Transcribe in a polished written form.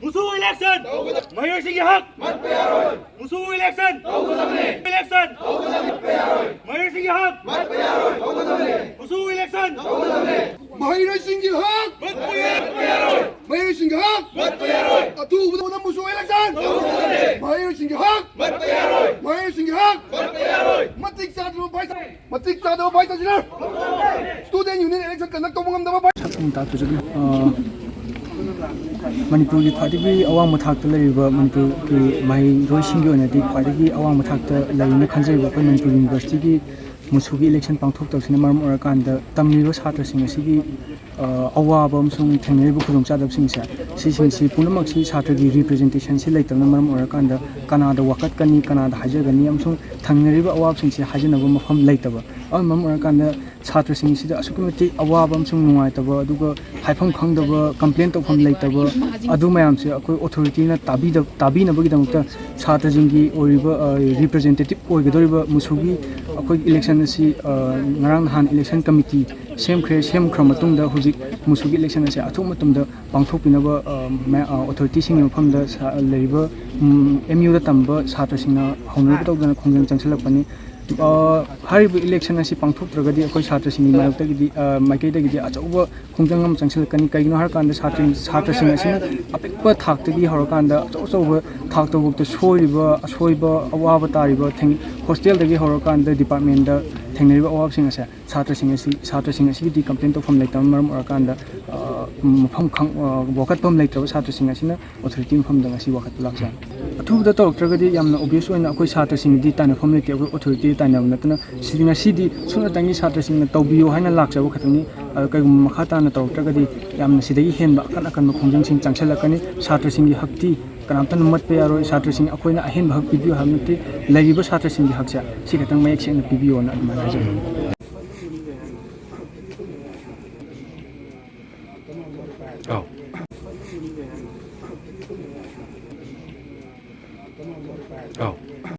MUSU election. maheiroisingna hak. MUSU election. Election. maheiroisingna hak. MUSU election. maheiroisingna hak. maheiroisingna hak. athubada MUSU election. maheiroisingna hak. maheiroisingna hak. matik chadaba vice chancellor. Student Union election conduct tawba ngamdaba Manipur की ख्वाइदगी अवांग मथाक्ता लैरिबा मनपुर की maheiroisingna ओइनादि ख्वाइदगी अवांग मथाक्ता लैरिना खनजैबा अखोय Manpur university की MUSU की election पांथोक्तबसिना मरम ओरकांदा तमलिबा छात्रसिंग असिगी अवाबा अमसुंग थेंगरिबा खुदोंचादबसिंगसे सिसिंगसि पुनमक्सि छात्रगी representation सि लैतबना मरम ओरकांदा कनादा वाकतकनी कनादा हाजगनी अमसुंग थेंगरिबा अवाबसिंगसि हाजनबा मफम लैतबा मरम ओरकांदा छात्रसिंगसिदा असुकमति अवाबा अमसुंग नुंगाइतबा अदुगा हाइफम खंगदबा complain तौफम लैतबा अदु मयामसे अखोय अथॉरिटीना ताबीनबगिदमक्ता छात्रजिंगी ओरिबा representative ओइगदोरिबा MUSU की अखोय इलेक्शन असि ngarang han election committee semkhra matungda huzik MUSU की इलेक्शन असे अथु मतुमदा पांथोकपिनबा अथॉरिटी सिंग मफमदा लैबा MU दा तंबा छात्रसिंगना हौनरबा तौदना khongjang chancellor हरिब इलेक्शन असी पांथोक्त्रगदि अखोय छात्रसिंगनि मायoktaगिदि माइकैदगिदि अचौबा khongjang am chancellor कइनो हरकांदा छात्रसिंग असिना अपिकपा थाक्तगी हरकांदा अचौबा थाक्तबुक्ता सोइरिबा असोइबा अवाबा तारिबा हॉस्टेलदगी हरकांदा डिपार्टमेंट दा थेंगरिबा अवाबसिंग असे छात्रसिंग असिगिदि कंप्लेन तौफम लैतम मरम ओरकांदा मफम खंग वकतपम लैत्रबा छात्रसिंग असिना अथॉरिटी मफमदंग असि वकत लाक्सा अथुबदा तौरक्त्रगदि यामना ऑब्वियस ओइना अखोय छात्रसिंगदि तानफम लैते अखोय अथॉरिटी तानब नतना सिदिना सिदि सुनतंगी छात्रसिंगना तौबियो हाइना लाक्चबा खतंगनि कइगुम मखा ताना तौरक्त्रगदि यामना सिदगी हेनबा अकन अकन khongjangसिंग चांचलकनि छात्रसिंगि हक्ति कनामतन मत्पे यारोय छात्रसिंग अखोयना अहेनबा हक पिबियो हामनति लैरिबा छात्रसिंगि हकसे सि खतंग मयक सेंग पिबियो ना अदुमा हाजो Oh.